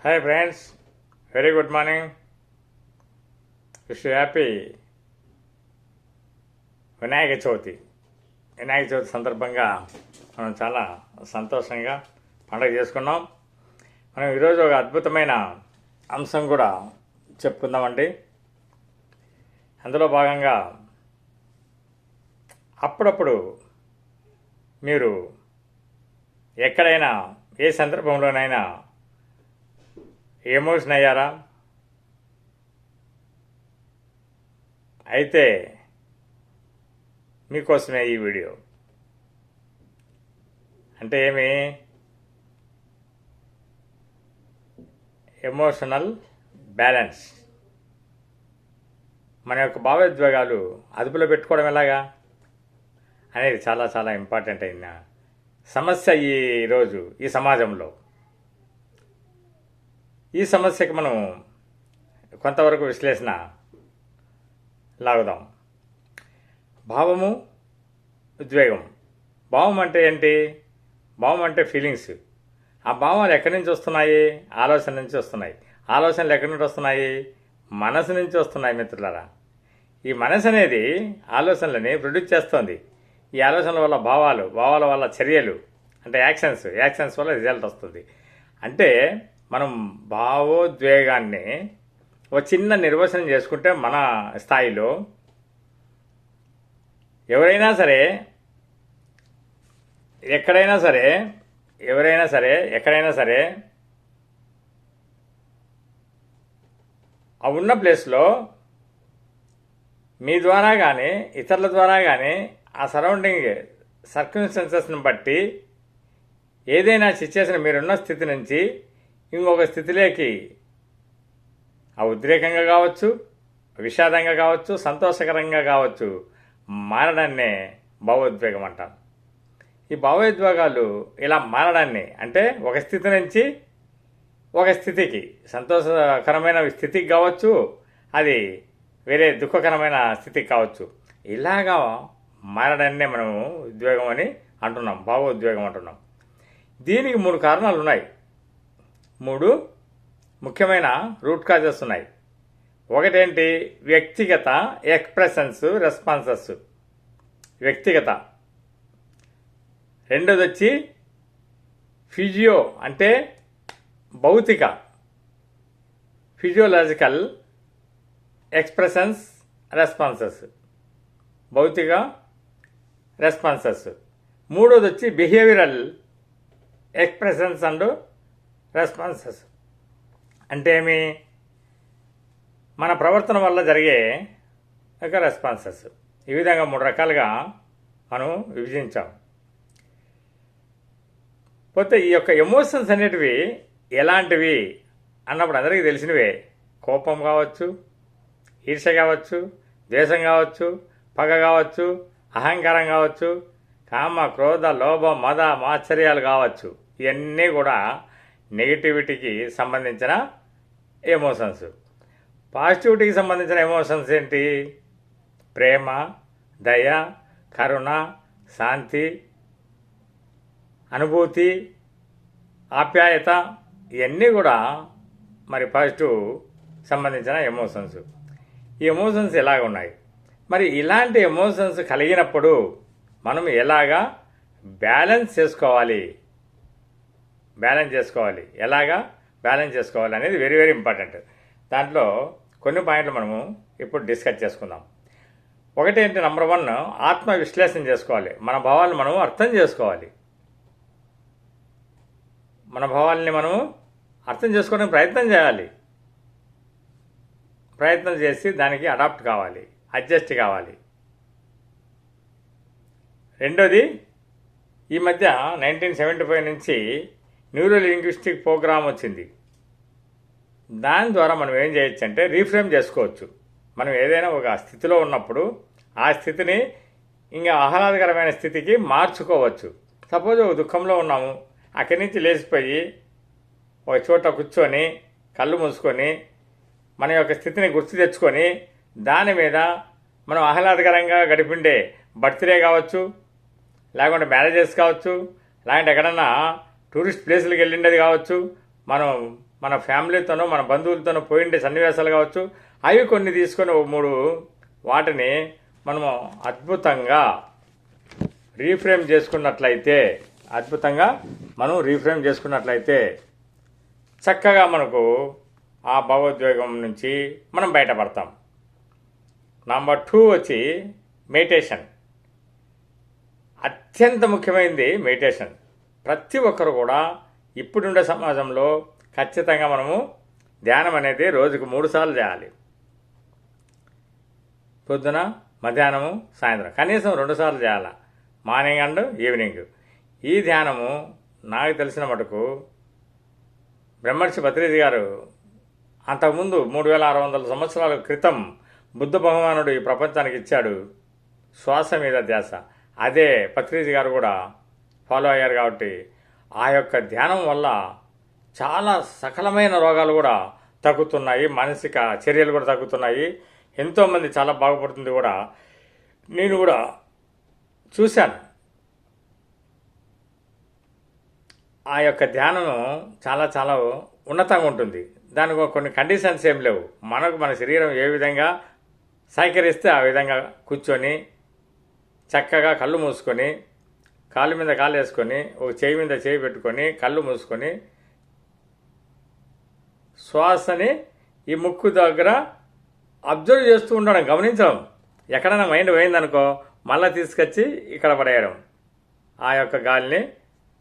Hi friends, very good morning. Wish happy Vinayaka Chavithi. Vinayaka Chavithi సందర్భంగా మనం చాలా సంతోషంగా పండుగ చేసుకున్నాం. మనం ఈరోజు ఒక అద్భుతమైన అంశం కూడా చెప్పుకుందామండి. అందులో భాగంగా అప్పుడప్పుడు మీరు ఎక్కడైనా ఏ సందర్భంలోనైనా ఎమోషన్ అయ్యారా? అయితే మీకోసమే ఈ వీడియో. అంటే ఏమి, ఎమోషనల్ బ్యాలెన్స్, మన యొక్క భావోద్వేగాలు అదుపులో పెట్టుకోవడం ఎలాగా అనేది చాలా చాలా ఇంపార్టెంట్ అయిన సమస్య ఈరోజు ఈ సమాజంలో. ఈ సమస్యకి మనం కొంతవరకు విశ్లేషణ లాగుదాం. భావము, ఉద్వేగం. భావం అంటే ఏంటి? భావం అంటే ఫీలింగ్స్. ఆ భావాలు ఎక్కడి నుంచి వస్తున్నాయి? ఆలోచన నుంచి వస్తున్నాయి. ఆలోచనలు ఎక్కడి నుంచి వస్తున్నాయి? మనసు నుంచి వస్తున్నాయి మిత్రులారా. ఈ మనసు అనేది ఆలోచనలని ప్రొడ్యూస్ చేస్తుంది. ఈ ఆలోచనల వల్ల భావాల వల్ల చర్యలు, అంటే యాక్షన్స్ వల్ల రిజల్ట్ వస్తుంది. అంటే మనం భావోద్వేగాన్ని ఒక చిన్న నిర్వచనం చేసుకుంటే, మన స్థాయిలో ఎవరైనా సరే ఎక్కడైనా సరే ఆ ఉన్న ప్లేస్లో మీ ద్వారా కానీ ఇతరుల ద్వారా కానీ ఆ సరౌండింగ్ సర్కమ్స్టాన్సెస్ని బట్టి ఏదైనా సిచ్యువేషన్ మీరున్న స్థితి నుంచి ఇంకొక స్థితిలోకి, ఆ ఉద్రేకంగా కావచ్చు, విషాదంగా కావచ్చు, సంతోషకరంగా కావచ్చు, మారడాన్నే భావోద్వేగం అంటాం. ఈ భావోద్వేగాలు ఇలా మారడాన్ని, అంటే ఒక స్థితి నుంచి ఒక స్థితికి, సంతోషకరమైన స్థితికి కావచ్చు, అది వేరే దుఃఖకరమైన స్థితికి కావచ్చు, ఇలాగా మారడాన్నే మనము ఉద్వేగం అని అంటున్నాం, భావోద్వేగం అంటున్నాం. దీనికి 3 కారణాలు ఉన్నాయి. 3 ముఖ్యమైన రూట్ కాజెస్ ఉన్నాయి. ఒకటేంటి? వ్యక్తిగత ఎక్స్ప్రెషన్స్, రెస్పాన్సెస్, వ్యక్తిగత. రెండోది వచ్చి ఫిజియో, అంటే భౌతిక, ఫిజియోలాజికల్ ఎక్స్ప్రెషన్స్, రెస్పాన్సెస్, భౌతిక రెస్పాన్సెస్. మూడోది వచ్చి బిహేవియరల్ ఎక్స్ప్రెషన్స్ అండ్ రెస్పాన్సెస్. అంటే ఏమి? మన ప్రవర్తన వల్ల జరిగే ఒక రెస్పాన్సెస్. ఈ విధంగా 3 రకాలుగా మనం విభజించాం. పోతే ఈ యొక్క ఎమోషన్స్ అనేటివి ఎలాంటివి అన్నప్పుడు అందరికీ తెలిసినవే. కోపం కావచ్చు, ఈర్ష్య కావచ్చు, ద్వేషం కావచ్చు, పగ కావచ్చు, అహంకారం కావచ్చు, కామ, క్రోధ, లోభ, మద, మాత్సర్యాలు కావచ్చు. ఇవన్నీ కూడా నెగిటివిటీకి సంబంధించిన ఎమోషన్స్. పాజిటివిటీకి సంబంధించిన ఎమోషన్స్ ఏంటి? ప్రేమ, దయ, కరుణ, శాంతి, అనుభూతి, ఆప్యాయత, ఇవన్నీ కూడా మరి పాజిటివ్ సంబంధించిన ఎమోషన్స్. ఈ ఎమోషన్స్ ఎలాగ ఉన్నాయి? మరి ఇలాంటి ఎమోషన్స్ కలిగినప్పుడు మనం ఎలాగా బ్యాలెన్స్ చేసుకోవాలి? ఎలాగా బ్యాలెన్స్ చేసుకోవాలి అనేది వెరీ వెరీ ఇంపార్టెంట్. దాంట్లో కొన్ని పాయింట్లు మనము ఇప్పుడు డిస్కస్ చేసుకుందాం. ఒకటేంటి? నంబర్ 1, ఆత్మ విశ్లేషణ చేసుకోవాలి. మన భావాలను మనము అర్థం చేసుకోవాలి. మన భావాలని మనము అర్థం చేసుకోవడానికి ప్రయత్నం చేసి దానికి అడాప్ట్ కావాలి, అడ్జస్ట్ కావాలి. రెండోది, ఈ మధ్య 1975 నుంచి న్యూరో లింగ్విస్టిక్ ప్రోగ్రామ్ వచ్చింది. దాని ద్వారా మనం ఏం చేయొచ్చు అంటే రీఫ్రేమ్ చేసుకోవచ్చు. మనం ఏదైనా ఒక స్థితిలో ఉన్నప్పుడు ఆ స్థితిని ఇంకా ఆహ్లాదకరమైన స్థితికి మార్చుకోవచ్చు. సపోజ్ ఒక దుఃఖంలో ఉన్నాము, అక్కడి నుంచి లేచిపోయి ఒక చోట కూర్చొని కళ్ళు మూసుకొని మన యొక్క స్థితిని గుర్తు తెచ్చుకొని దాని మీద మనం ఆహ్లాదకరంగా గడిపిండే బర్త్డే కావచ్చు, లేకుంటే మ్యారేజెస్ కావచ్చు, లేకుంటే ఎక్కడన్నా టూరిస్ట్ ప్లేసులకు వెళ్ళిండేది కావచ్చు, మనం మన ఫ్యామిలీతోనో మన బంధువులతోనో పోయిండే సన్నివేశాలు కావచ్చు, అవి కొన్ని తీసుకొని 3 వాటిని మనము అద్భుతంగా రీఫ్రేమ్ చేసుకున్నట్లయితే చక్కగా మనకు ఆ భావోద్వేగం నుంచి మనం బయటపడతాం. నంబర్ 2 వచ్చి మెడిటేషన్. అత్యంత ముఖ్యమైనది మెడిటేషన్. ప్రతి ఒక్కరు కూడా ఇప్పుడుండే సమాజంలో ఖచ్చితంగా మనము ధ్యానం అనేది రోజుకు 3 సార్లు చేయాలి. పొద్దున, మధ్యాహ్నము, సాయంత్రం కనీసం 2 సార్లు చేయాలి, మార్నింగ్ అండ్ ఈవినింగ్. ఈ ధ్యానము నాకు తెలిసిన మటుకు బ్రహ్మర్షి పత్రిజీ గారు అంతకుముందు 3600 సంవత్సరాల క్రితం బుద్ధ భగవానుడు ఈ ప్రపంచానికి ఇచ్చాడు, శ్వాస మీద ధ్యాస. అదే పత్రిజీ గారు కూడా ఫాలో అయ్యారు. కాబట్టి ఆ యొక్క ధ్యానం వల్ల చాలా సకలమైన రోగాలు కూడా తగ్గుతున్నాయి, మానసిక చర్యలు కూడా తగ్గుతున్నాయి. ఎంతోమంది చాలా బాగుపడుతుంది కూడా. నేను కూడా చూశాను. ఆ యొక్క ధ్యానం చాలా చాలా ఉన్నతంగా ఉంటుంది. దానికి కొన్ని కండిషన్స్ ఏం లేవు. మన శరీరం ఏ విధంగా సహకరిస్తే ఆ విధంగా కూర్చొని చక్కగా కళ్ళు మూసుకొని, కాలు మీద కాలు వేసుకొని, ఒక చేయి మీద చేయి పెట్టుకొని, కళ్ళు మూసుకొని శ్వాసని ఈ ముక్కు దగ్గర అబ్జర్వ్ చేస్తూ ఉండడం, గమనించడం. ఎక్కడైనా మైండ్ పోయిందనుకో మళ్ళీ తీసుకొచ్చి ఇక్కడ పడేయడం. ఆ యొక్క గాలిని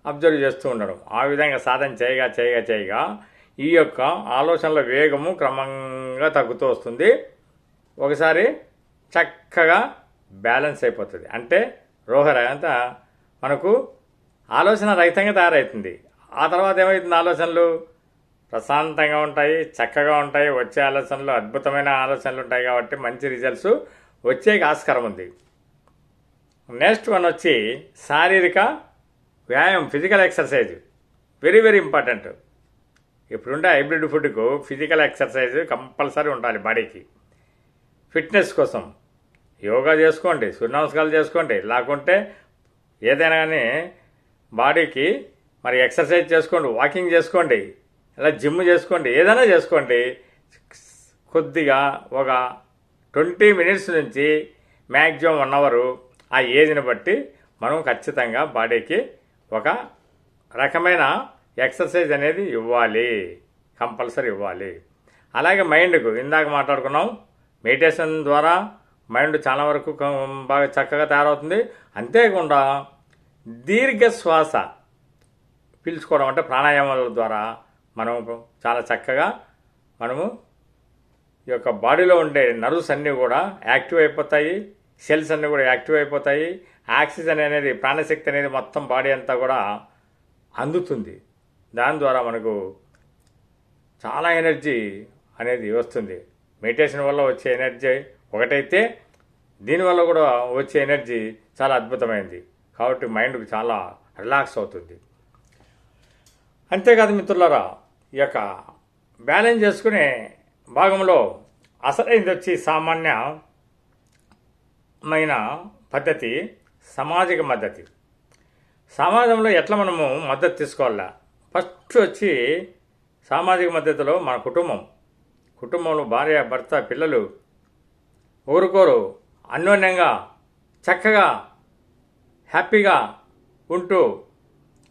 అబ్జర్వ్ చేస్తూ ఉండడం. ఆ విధంగా సాధన చేయగా ఈ యొక్క ఆలోచనల వేగము క్రమంగా తగ్గుతూ వస్తుంది. ఒకసారి చక్కగా బ్యాలెన్స్ అయిపోతుంది. అంటే అంతా మనకు ఆలోచన రహితంగా తయారవుతుంది. ఆ తర్వాత ఏమవుతుంది? ఆలోచనలు ప్రశాంతంగా ఉంటాయి, చక్కగా ఉంటాయి. వచ్చే ఆలోచనలు అద్భుతమైన ఆలోచనలు ఉంటాయి. కాబట్టి మంచి రిజల్ట్స్ వచ్చే ఆస్కారం ఉంది. నెక్స్ట్ వన్ వచ్చి శారీరక వ్యాయామం, physical exercise. Very very important. ఇప్పుడుండే హైబ్రిడ్ ఫుడ్కు ఫిజికల్ ఎక్సర్సైజ్ కంపల్సరీ ఉండాలి బాడీకి. ఫిట్నెస్ కోసం యోగా చేసుకోండి, సూర్య నమస్కారాలు చేసుకోండి, లేకుంటే ఏదైనా కానీ బాడీకి మరి ఎక్సర్సైజ్ చేసుకోండి, వాకింగ్ చేసుకోండి, ఇలా జిమ్ చేసుకోండి, ఏదైనా చేసుకోండి. కొద్దిగా ఒక 20 మినిట్స్ నుంచి మ్యాక్సిమం 1 అవర్ ఆ ఏజ్ని బట్టి మనం ఖచ్చితంగా బాడీకి ఒక రకమైన ఎక్సర్సైజ్ అనేది ఇవ్వాలి, కంపల్సరీ ఇవ్వాలి. అలాగే మైండ్కు ఇందాక మాట్లాడుకున్నాం, మెడిటేషన్ ద్వారా మైండ్ చాలా వరకు బాగా చక్కగా తయారవుతుంది. అంతేకాకుండా దీర్ఘ శ్వాస పీల్చుకోవడం అంటే ప్రాణాయామాల ద్వారా మనం చాలా చక్కగా మనము ఈ యొక్క బాడీలో ఉండే నర్వ్స్ అన్నీ కూడా యాక్టివ్ అయిపోతాయి, సెల్స్ అన్నీ కూడా యాక్టివ్ అయిపోతాయి. ఆక్సిజన్ అనేది, ప్రాణశక్తి అనేది మొత్తం బాడీ అంతా కూడా అందుతుంది. దాని ద్వారా మనకు చాలా ఎనర్జీ అనేది వస్తుంది. మెడిటేషన్ వల్ల వచ్చే ఎనర్జీ ఒకటైతే దీనివల్ల కూడా వచ్చే ఎనర్జీ చాలా అద్భుతమైనది. కాబట్టి మైండ్కి చాలా రిలాక్స్ అవుతుంది. అంతేకాదు మిత్రులారా, ఈ యొక్క బ్యాలెన్స్ చేసుకునే భాగంలో అసలైనది వచ్చి సామాన్యమైన పద్ధతి సామాజిక మద్దతు. సమాజంలో ఎట్లా మనము మద్దతు తీసుకోవాలా? ఫస్ట్ వచ్చి సామాజిక మద్దతులో మన కుటుంబంలో భార్య, భర్త, పిల్లలు ఒకరికొరు అన్యోన్యంగా చక్కగా హ్యాపీగా ఉంటూ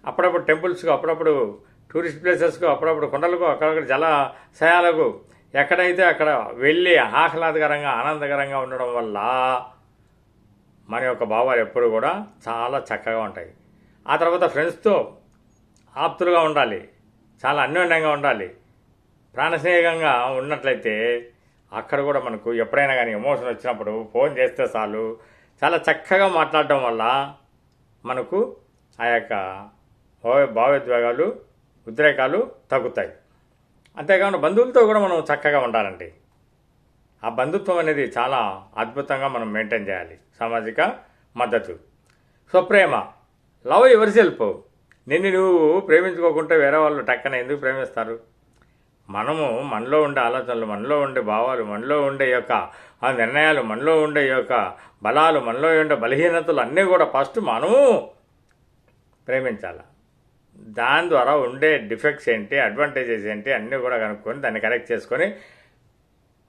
అప్పుడప్పుడు టెంపుల్స్కు, అప్పుడప్పుడు టూరిస్ట్ ప్లేసెస్కు, అప్పుడప్పుడు కొండలకు, అక్కడక్కడ జలాశయాలకు ఎక్కడైతే అక్కడ వెళ్ళి ఆహ్లాదకరంగా ఆనందకరంగా ఉండడం వల్ల మన యొక్క భావాలు ఎప్పుడు కూడా చాలా చక్కగా ఉంటాయి. ఆ తర్వాత ఫ్రెండ్స్తో ఆప్తులుగా ఉండాలి, చాలా అన్యోన్యంగా ఉండాలి, ప్రాణస్నేహంగా ఉన్నట్లయితే అక్కడ కూడా మనకు ఎప్పుడైనా కానీ ఎమోషన్ వచ్చినప్పుడు ఫోన్ చేస్తే చాలు చాలా చక్కగా మాట్లాడడం వల్ల మనకు ఆ యొక్క భావోద్వేగాలు, ఉద్రేకాలు తగ్గుతాయి. అంతేకాకుండా బంధువులతో కూడా మనం చక్కగా ఉండాలండి. ఆ బంధుత్వం అనేది చాలా అద్భుతంగా మనం మెయింటైన్ చేయాలి. సామాజిక మద్దతు. స్వప్రేమ, లవ్ యువర్ సెల్ఫ్. నిన్ను నువ్వు ప్రేమించుకోకుంటే వేరే వాళ్ళు టక్కన ఎందుకు ప్రేమిస్తారు? మనలో ఉండే ఆలోచనలు, మనలో ఉండే భావాలు, మనలో ఉండే యొక్క ఆ నిర్ణయాలు, మనలో ఉండే యొక్క బలాలు, మనలో ఉండే బలహీనతలు అన్నీ కూడా ఫస్ట్ మనము ప్రేమించాలి. దాని ద్వారా ఉండే డిఫెక్ట్స్ ఏంటి, అడ్వాంటేజెస్ ఏంటి అన్నీ కూడా కనుక్కొని దాన్ని కరెక్ట్ చేసుకొని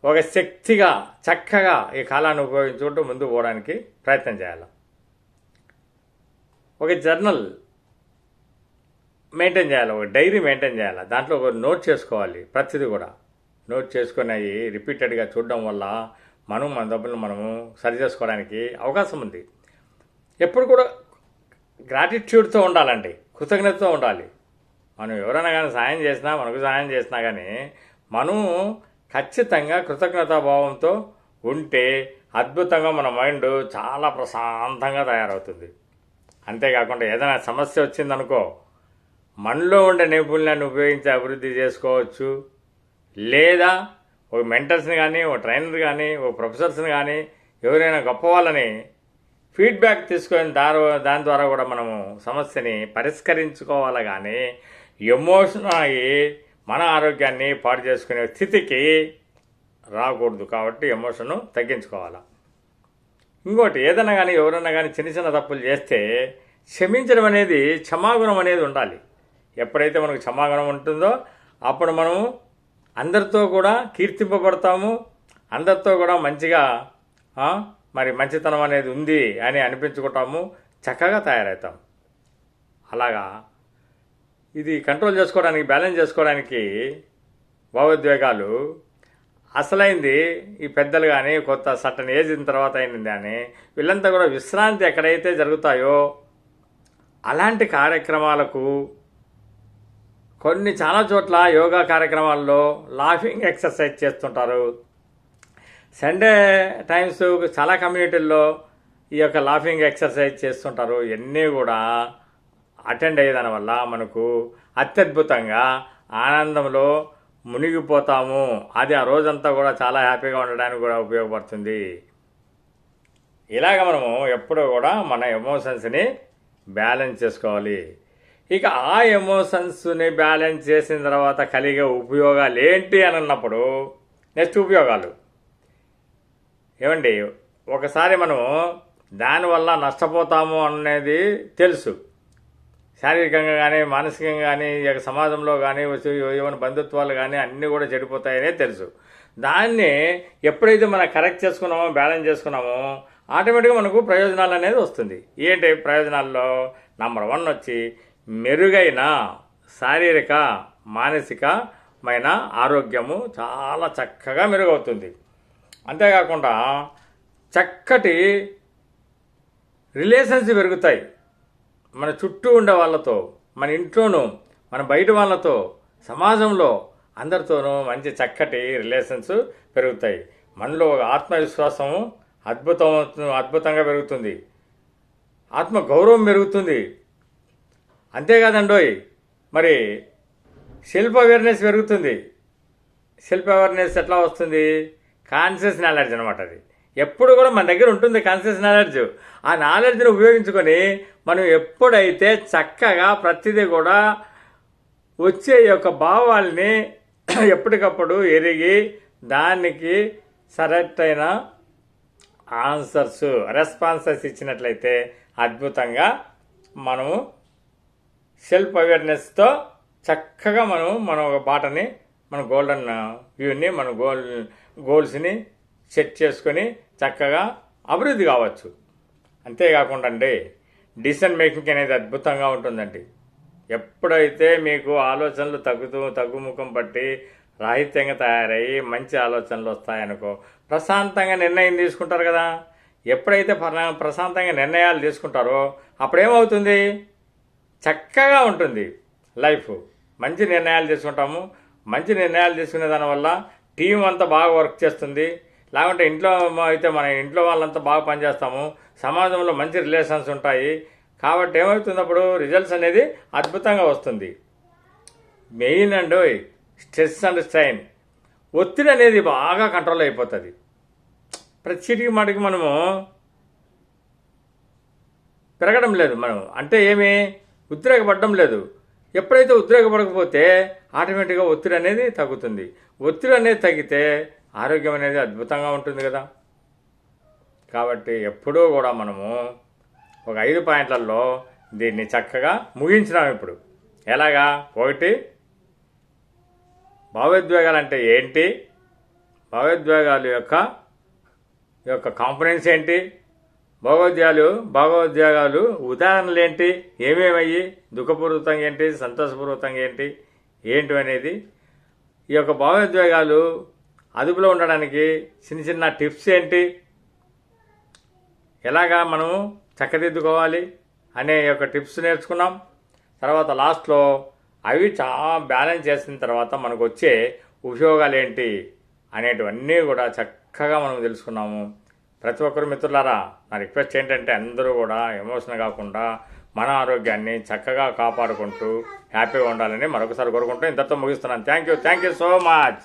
ఒక శక్తిగా చక్కగా ఈ కాలాన్ని ఉపయోగించుకుంటూ ముందుకు పోవడానికి ప్రయత్నం చేయాలి. ఒక జర్నల్ మెయింటైన్ చేయాలి, ఒక డైరీ మెయింటైన్ చేయాలి, దాంట్లో ఒక నోట్ చేసుకోవాలి. ప్రతిదీ కూడా నోట్ చేసుకొని అవి రిపీటెడ్గా చూడడం వల్ల మన డబ్బులు మనము సరి చేసుకోవడానికి అవకాశం ఉంది. ఎప్పుడు కూడా గ్రాటిట్యూడ్తో ఉండాలండి, కృతజ్ఞతతో ఉండాలి. మనం ఎవరైనా కానీ సాయం చేసినా, మనకు సాయం చేసినా కానీ మనం ఖచ్చితంగా కృతజ్ఞతాభావంతో ఉంటే అద్భుతంగా మన మైండ్ చాలా ప్రశాంతంగా తయారవుతుంది. అంతేకాకుండా ఏదైనా సమస్య వచ్చిందనుకో, మనలో ఉండే నైపుణ్యాన్ని ఉపయోగించి అభివృద్ధి చేసుకోవచ్చు. లేదా ఒక మెంటర్స్ని కానీ, ఒక ట్రైనర్ కానీ, ఒక ప్రొఫెసర్స్ని కానీ, ఎవరైనా గొప్ప వాళ్ళని ఫీడ్బ్యాక్ తీసుకొని దాని ద్వారా కూడా మనము సమస్యని పరిష్కరించుకోవాలి. కానీ ఎమోషన్ అయ్యి మన ఆరోగ్యాన్ని పాడు చేసుకునే స్థితికి రాకూడదు. కాబట్టి ఎమోషన్ను తగ్గించుకోవాలి. ఇంకోటి, ఏదైనా కానీ ఎవరైనా కానీ చిన్న చిన్న తప్పులు చేస్తే క్షమించడం అనేది, క్షమాగుణం అనేది ఉండాలి. ఎప్పుడైతే మనకు క్షమాగుణం ఉంటుందో అప్పుడు మనము అందరితో కూడా కీర్తింపబడతాము, అందరితో కూడా మంచిగా మరి మంచితనం అనేది ఉంది అని అనిపించుకుంటాము, చక్కగా తయారవుతాం. అలాగా ఇది కంట్రోల్ చేసుకోవడానికి, బ్యాలెన్స్ చేసుకోవడానికి భావోద్వేగాలు అసలైంది ఈ పెద్దలు కానీ, కొత్త సర్టన్ ఏజ్ తర్వాత అయింది కానీ వీళ్ళంతా కూడా విశ్రాంతి ఎక్కడైతే జరుగుతాయో అలాంటి కార్యక్రమాలకు చాలా చోట్ల యోగా కార్యక్రమాల్లో లాఫింగ్ ఎక్సర్సైజ్ చేస్తుంటారు. సండే టైమ్స్ చాలా కమ్యూనిటీల్లో ఈ యొక్క లాఫింగ్ ఎక్సర్సైజ్ చేస్తుంటారు. ఇవన్నీ కూడా అటెండ్ అయ్యేదాని వల్ల మనకు అత్యద్భుతంగా ఆనందంలో మునిగిపోతాము. అది ఆ రోజంతా కూడా చాలా హ్యాపీగా ఉండడానికి కూడా ఉపయోగపడుతుంది. ఇలాగ మనము ఎప్పుడూ కూడా మన ఎమోషన్స్ని బ్యాలెన్స్ చేసుకోవాలి. ఇక ఆ ఎమోషన్స్ని బ్యాలెన్స్ చేసిన తర్వాత కలిగే ఉపయోగాలు ఏంటి అని అన్నప్పుడు నెక్స్ట్ ఉపయోగాలు ఏమండి, ఒకసారి మనం దానివల్ల నష్టపోతాము అనేది తెలుసు. శారీరకంగా కానీ, మానసికంగా కానీ, ఇక సమాజంలో కానీ, ఏమైనా బంధుత్వాలు కానీ అన్నీ కూడా చెడిపోతాయనే తెలుసు. దాన్ని ఎప్పుడైతే మనం కరెక్ట్ చేసుకున్నామో, బ్యాలెన్స్ చేసుకున్నామో ఆటోమేటిక్గా మనకు ప్రయోజనాలు అనేది వస్తుంది. ఏంటి ప్రయోజనాల్లో నంబర్ 1 వచ్చి మెరుగైన శారీరక మానసికమైన ఆరోగ్యము చాలా చక్కగా మెరుగవుతుంది. అంతేకాకుండా చక్కటి రిలేషన్స్ పెరుగుతాయి. మన చుట్టూ ఉండే వాళ్ళతో, మన ఇంట్లోనూ, మన బయట వాళ్ళతో, సమాజంలో అందరితోనూ మంచి చక్కటి రిలేషన్స్ పెరుగుతాయి. మనలో ఆత్మవిశ్వాసము అద్భుతంగా పెరుగుతుంది. ఆత్మగౌరవం పెరుగుతుంది. అంతేకాదండోయ్, మరి సెల్ఫ్ అవేర్నెస్ పెరుగుతుంది. సెల్ఫ్ అవేర్నెస్ ఎట్లా వస్తుంది? కాన్షియస్ నాలెడ్జ్ అనమాట. అది ఎప్పుడు కూడా మన దగ్గర ఉంటుంది కాన్షియస్ నాలెడ్జ్. ఆ నాలెడ్జ్ని ఉపయోగించుకొని మనం ఎప్పుడైతే చక్కగా ప్రతిదీ కూడా వచ్చే యొక్క భావాల్ని ఎప్పటికప్పుడు ఎరిగి దానికి సరైన రెస్పాన్సెస్ ఇచ్చినట్లయితే అద్భుతంగా మనము సెల్ఫ్ అవేర్నెస్తో చక్కగా మన ఒక బాటని, మన గోల్డెన్ వ్యూని, మన గోల్స్ని సెట్ చేసుకొని చక్కగా అభివృద్ధి కావచ్చు. అంతేకాకుండా అండి, డిసిషన్ మేకింగ్ అనేది అద్భుతంగా ఉంటుందండి. ఎప్పుడైతే మీకు ఆలోచనలు తగ్గుముఖం పట్టి రాహిత్యంగా తయారయ్యి మంచి ఆలోచనలు వస్తాయనుకో, ప్రశాంతంగా నిర్ణయం తీసుకుంటారు కదా. ఎప్పుడైతే ప్రశాంతంగా నిర్ణయాలు తీసుకుంటారో అప్పుడేమవుతుంది? చక్కగా ఉంటుంది లైఫ్. మంచి నిర్ణయాలు తీసుకుంటాము. మంచి నిర్ణయాలు తీసుకునే దానివల్ల టీం అంతా బాగా వర్క్ చేస్తుంది. లేకుంటే ఇంట్లో అయితే మన ఇంట్లో వాళ్ళంతా బాగా పనిచేస్తాము. సమాజంలో మంచి రిలేషన్స్ ఉంటాయి. కాబట్టి ఏమవుతుంది, అప్పుడు రిజల్ట్స్ అనేది అద్భుతంగా వస్తుంది. Main and stress and strain, ఒత్తిడి అనేది బాగా కంట్రోల్ అయిపోతుంది. ప్రతి చీటికి మాటికి మనము పెరగడం లేదు. మనం అంటే ఏమి ఉద్రేకపడడం లేదు. ఎప్పుడైతే ఉద్రేకపడకపోతే ఆటోమేటిక్గా ఒత్తిడి అనేది తగ్గుతుంది. ఒత్తిడి అనేది తగ్గితే ఆరోగ్యం అనేది అద్భుతంగా ఉంటుంది కదా. కాబట్టి ఎప్పుడూ కూడా మనము ఒక 5 పాయింట్లలో దీన్ని చక్కగా ముగించినాం. ఇప్పుడు ఎలాగా? ఒకటి, భావోద్వేగాలు అంటే ఏంటి, భావోద్వేగాలు యొక్క కాంపనెంట్స్ ఏంటి, భావోద్వేగాలు ఉదాహరణలు ఏంటి, ఏమేమయ్యి, దుఃఖపూర్వకంగా ఏంటి, సంతోషపూర్వకంగా ఏంటి అనేది, ఈ యొక్క భావోద్వేగాలు అదుపులో ఉండడానికి చిన్న చిన్న టిప్స్ ఏంటి, ఎలాగా మనం చక్కదిద్దుకోవాలి అనే యొక్క టిప్స్ నేర్చుకున్నాం. తర్వాత లాస్ట్లో అవి చాలా బ్యాలెన్స్ చేసిన తర్వాత మనకు వచ్చే ఉపయోగాలు ఏంటి అనేటివన్నీ కూడా చక్కగా మనం తెలుసుకున్నాము. ప్రతి ఒక్కరు మిత్రులారా, నా రిక్వెస్ట్ ఏంటంటే అందరూ కూడా ఎమోషన్ కాకుండా మన ఆరోగ్యాన్ని చక్కగా కాపాడుకుంటూ హ్యాపీగా ఉండాలని మరొకసారి కోరుకుంటూ ఇంతతో ముగిస్తున్నాను. Thank you so much.